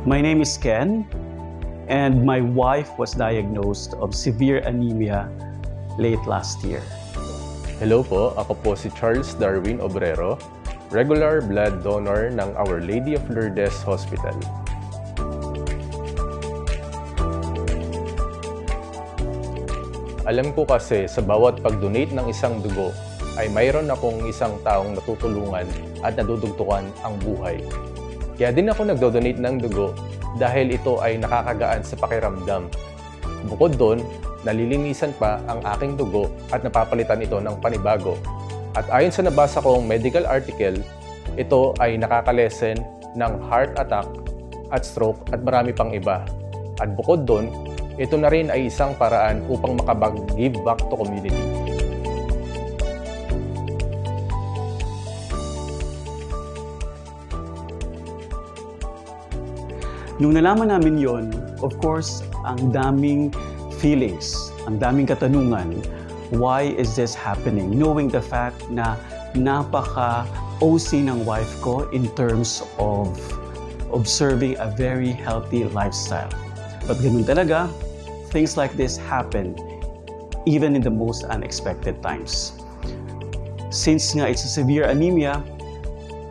My name is Ken, and my wife was diagnosed of severe anemia late last year. Hello po, ako po si Charles Darwin Obrero, regular blood donor ng Our Lady of Lourdes Hospital. Alam ko kasi sa bawat pag-donate ng isang dugo ay mayroon akong isang taong natutulungan at nadudugtukan ang buhay. Kaya din ako nagdo-donate ng dugo dahil ito ay nakakagaan sa pakiramdam. Bukod doon, nalilinisan pa ang aking dugo at napapalitan ito ng panibago. At ayon sa nabasa kong medical article, ito ay nakakalesen ng heart attack at stroke at marami pang iba. At bukod doon, ito na rin ay isang paraan upang makapag-give back to community. Nung nalaman namin yon, of course, ang daming feelings, ang daming katanungan. Why is this happening? Knowing the fact na napaka-OC ng wife ko in terms of observing a very healthy lifestyle. But ganun talaga, things like this happen even in the most unexpected times. Since nga it's a severe anemia,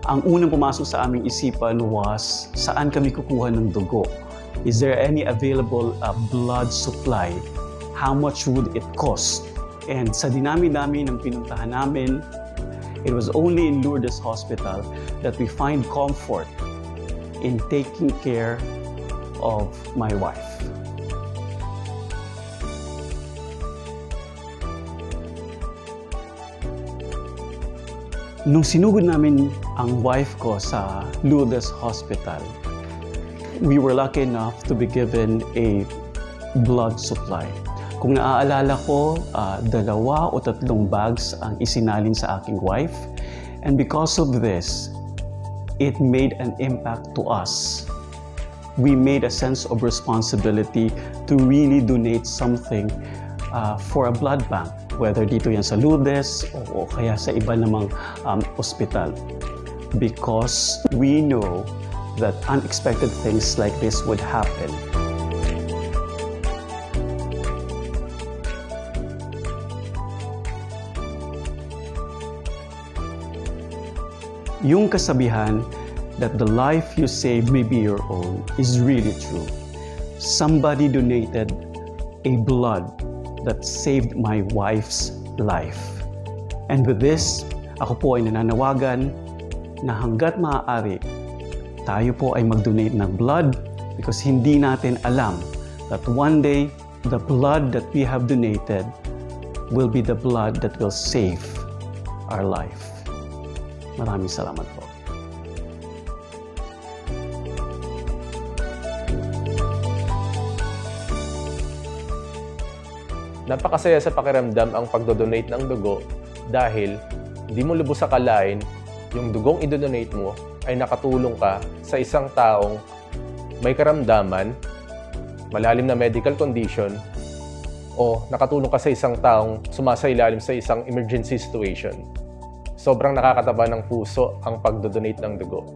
ang unang pumasok sa aming isipan was, saan kami kukuha ng dugo? Is there any available blood supply? How much would it cost? And sa dinami-dami ng pinuntahan namin, it was only in Lourdes Hospital that we find comfort in taking care of my wife. Nung sinugod namin ang wife ko sa Lourdes Hospital, we were lucky enough to be given a blood supply. Kung naaalala ko, 2 o 3 bags ang isinalin sa aking wife. And because of this, it made an impact to us. We made a sense of responsibility to really donate something for a blood bank, whether dito yan sa Lourdes o kaya sa iba namang ospital. Because we know that unexpected things like this would happen. Yung kasabihan that the life you save may be your own is really true. Somebody donated a blood that saved my wife's life. And with this, ako po ay nananawagan na hanggat maaari, tayo po ay mag-donate ng blood because hindi natin alam that one day, the blood that we have donated will be the blood that will save our life. Maraming salamat po. Napakasaya sa pakiramdam ang pagdodonate ng dugo dahil di mo lubos akalain yung dugong idodonate mo ay nakatulong ka sa isang taong may karamdaman, malalim na medical condition, o nakatulong ka sa isang taong sumasailalim sa isang emergency situation. Sobrang nakakataba ng puso ang pagdodonate ng dugo.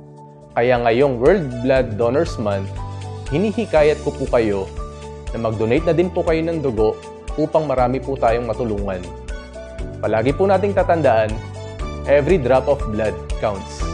Kaya ngayong World Blood Donors Month, hinihikayat ko po kayo na mag-donate na din po kayo ng dugo upang marami po tayong matulungan. Palagi po nating tatandaan, every drop of blood counts.